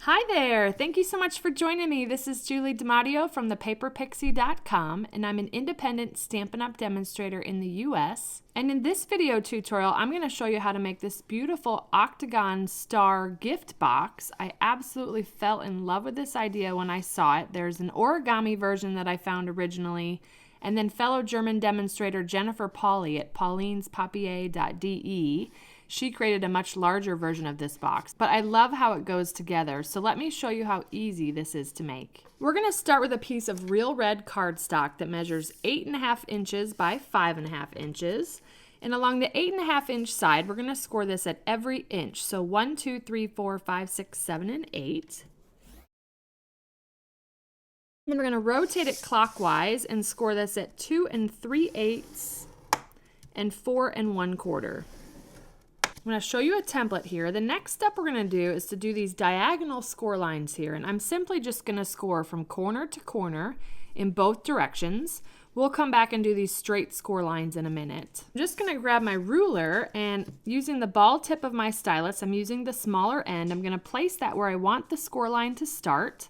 Hi there! Thank you so much for joining me. This is Julie DiMatteo from thepaperpixie.com, and I'm an independent Stampin' Up! Demonstrator in the US. And in this video tutorial, I'm going to show you how to make this beautiful Octagon star gift box. I absolutely fell in love with this idea when I saw it. There's an origami version that I found originally, and then fellow German demonstrator Jennifer Pauli at paulinespapier.de. She created a much larger version of this box, but I love how it goes together, so let me show you how easy this is to make. We're going to start with a piece of real red cardstock that measures 8.5 inches by 5.5 inches. And along the 8.5 inch side, we're going to score this at every inch. So 1, 2, 3, 4, 5, 6, 7, and 8. Then we're going to rotate it clockwise and score this at 2 3/8 and 4 1/4. I'm going to show you a template here. The next step we're going to do is to do these diagonal score lines here, and I'm simply just going to score from corner to corner in both directions. We'll come back and do these straight score lines in a minute. I'm just going to grab my ruler, and using the ball tip of my stylus, I'm using the smaller end. I'm going to place that where I want the score line to start.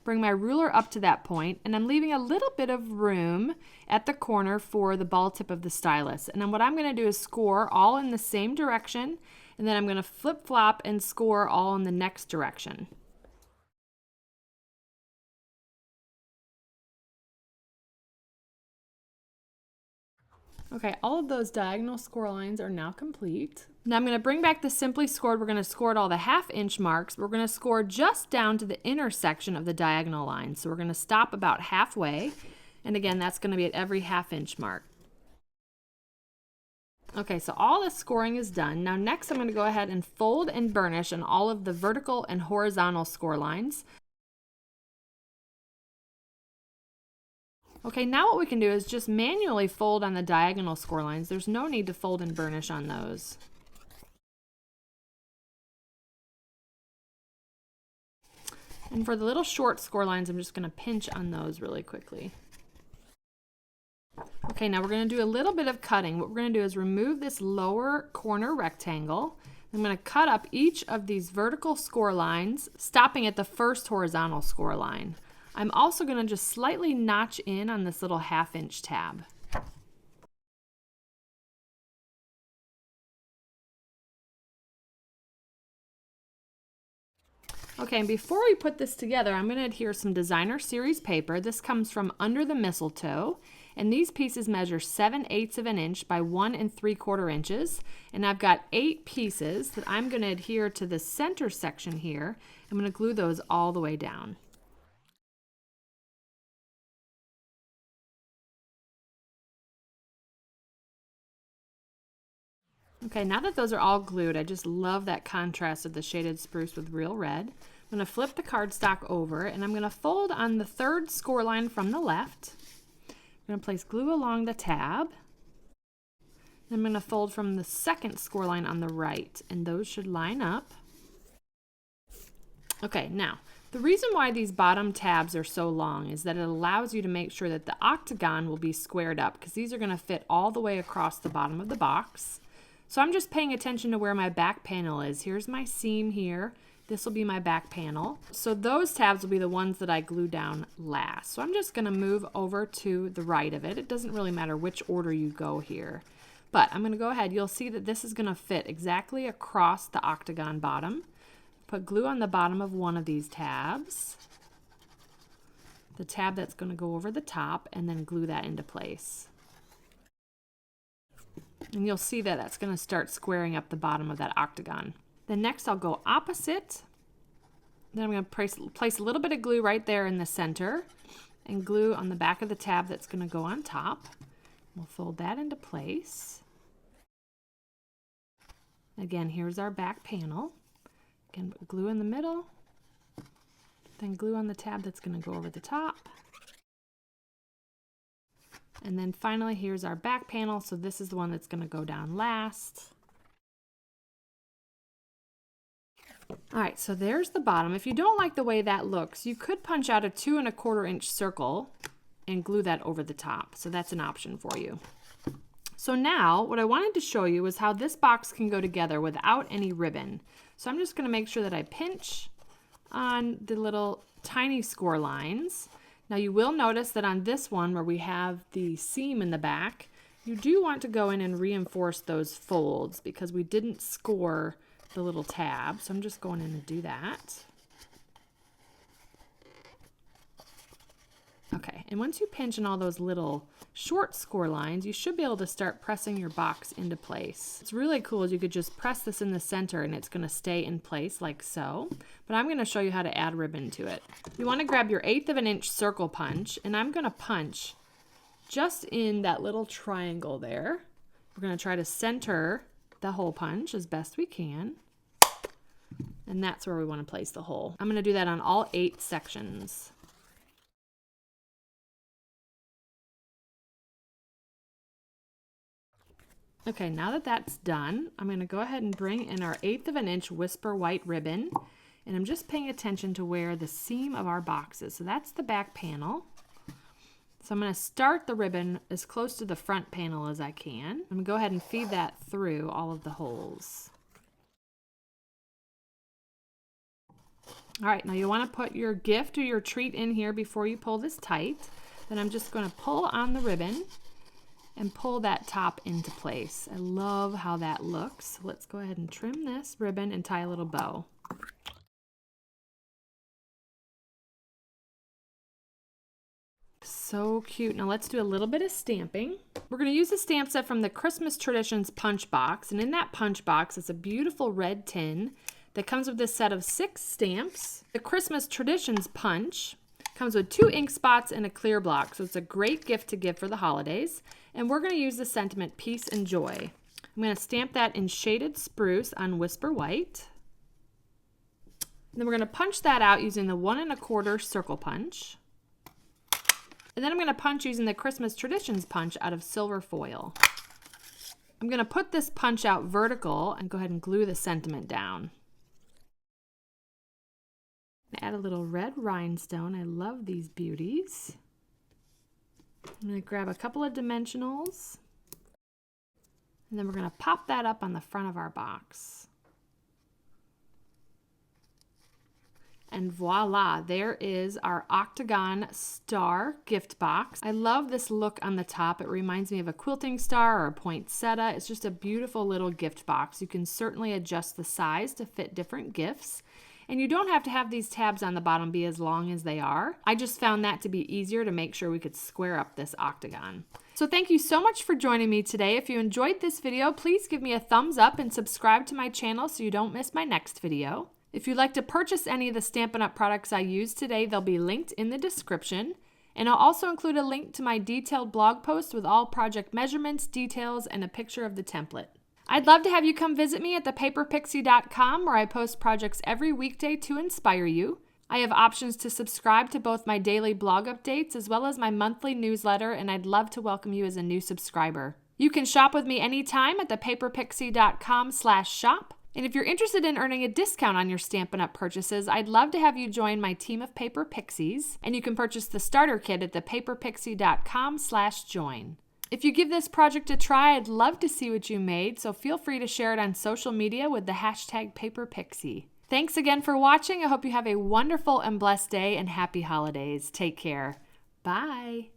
Bring my ruler up to that point, and I'm leaving a little bit of room at the corner for the ball tip of the stylus. And then what I'm going to do is score all in the same direction, and then I'm going to flip-flop and score all in the next direction. Okay, all of those diagonal score lines are now complete. Now I'm going to bring back the simply scored. We're going to score at all the 1/2 inch marks. We're going to score just down to the intersection of the diagonal line. So we're going to stop about halfway. And again, that's going to be at every 1/2 inch mark. Okay, so all the scoring is done. Now next I'm going to go ahead and fold and burnish on all of the vertical and horizontal score lines. Okay, now what we can do is just manually fold on the diagonal score lines. There's no need to fold and burnish on those. And for the little short score lines, I'm just going to pinch on those really quickly. Okay, now we're going to do a little bit of cutting. What we're going to do is remove this lower corner rectangle. I'm going to cut up each of these vertical score lines, stopping at the first horizontal score line. I'm also going to just slightly notch in on this little 1/2 inch tab. Okay, and before we put this together, I'm going to adhere some designer series paper. This comes from Under the Mistletoe, and these pieces measure 7/8 of an inch by 1 3/4 inches. And I've got 8 pieces that I'm going to adhere to the center section here. I'm going to glue those all the way down. Okay, now that those are all glued, I just love that contrast of the shaded spruce with real red. I'm going to flip the cardstock over, and I'm going to fold on the 3rd score line from the left. I'm going to place glue along the tab. I'm going to fold from the 2nd score line on the right, and those should line up. Okay, now, the reason why these bottom tabs are so long is that it allows you to make sure that the octagon will be squared up, because these are going to fit all the way across the bottom of the box. So I'm just paying attention to where my back panel is. Here's my seam here. This will be my back panel. So those tabs will be the ones that I glue down last. So I'm just going to move over to the right of it. It doesn't really matter which order you go here. But I'm going to go ahead. You'll see that this is going to fit exactly across the octagon bottom. Put glue on the bottom of one of these tabs. The tab that's going to go over the top, and then glue that into place. And you'll see that that's going to start squaring up the bottom of that octagon. Then next I'll go opposite. Then I'm going to place a little bit of glue right there in the center and glue on the back of the tab that's going to go on top. We'll fold that into place. Again, here's our back panel. Again, glue in the middle, then glue on the tab that's going to go over the top. And then finally, here's our back panel. So this is the one that's going to go down last. All right, so there's the bottom. If you don't like the way that looks, you could punch out a 2 1/4 inch circle and glue that over the top. So that's an option for you. So now what I wanted to show you is how this box can go together without any ribbon. So I'm just going to make sure that I pinch on the little tiny score lines. Now you will notice that on this one where we have the seam in the back, you do want to go in and reinforce those folds because we didn't score the little tab. So I'm just going in to do that. Okay, and once you pinch in all those little short score lines, you should be able to start pressing your box into place. What's really cool is you could just press this in the center and it's going to stay in place like so. But I'm going to show you how to add ribbon to it. You want to grab your 1/8 of an inch circle punch, and I'm going to punch just in that little triangle there. We're going to try to center the hole punch as best we can. And that's where we want to place the hole. I'm going to do that on all 8 sections. Okay, now that that's done, I'm going to go ahead and bring in our 1/8 of an inch whisper white ribbon, and I'm just paying attention to where the seam of our box is. So that's the back panel. So I'm going to start the ribbon as close to the front panel as I can. I'm going to go ahead and feed that through all of the holes. All right, now you want to put your gift or your treat in here before you pull this tight. Then I'm just going to pull on the ribbon and pull that top into place. I love how that looks. Let's go ahead and trim this ribbon and tie a little bow. So cute. Now let's do a little bit of stamping. We're going to use the stamp set from the Christmas Traditions punch box, and in that punch box is a beautiful red tin that comes with this set of 6 stamps. The Christmas Traditions punch comes with 2 ink spots and a clear block, so it's a great gift to give for the holidays. And we're going to use the sentiment peace and joy. I'm going to stamp that in shaded spruce on whisper white. And then we're going to punch that out using the 1 1/4 circle punch. And then I'm going to punch using the Christmas Traditions punch out of silver foil. I'm going to put this punch out vertical and go ahead and glue the sentiment down. Add a little red rhinestone. I love these beauties. I'm going to grab a couple of dimensionals, and then we're going to pop that up on the front of our box. And voila, there is our Octagon star gift box. I love this look on the top. It reminds me of a quilting star or a poinsettia. It's just a beautiful little gift box. You can certainly adjust the size to fit different gifts. And you don't have to have these tabs on the bottom be as long as they are. I just found that to be easier to make sure we could square up this octagon. So thank you so much for joining me today. If you enjoyed this video, please give me a thumbs up and subscribe to my channel so you don't miss my next video. If you'd like to purchase any of the Stampin' Up! Products I used today, they'll be linked in the description. And I'll also include a link to my detailed blog post with all project measurements, details, and a picture of the template. I'd love to have you come visit me at thepaperpixie.com, where I post projects every weekday to inspire you. I have options to subscribe to both my daily blog updates as well as my monthly newsletter, and I'd love to welcome you as a new subscriber. You can shop with me anytime at thepaperpixie.com/shop. And if you're interested in earning a discount on your Stampin' Up! Purchases, I'd love to have you join my team of Paper Pixies, and you can purchase the starter kit at thepaperpixie.com/join. If you give this project a try, I'd love to see what you made, so feel free to share it on social media with the hashtag #PaperPixie. Thanks again for watching. I hope you have a wonderful and blessed day and happy holidays. Take care. Bye.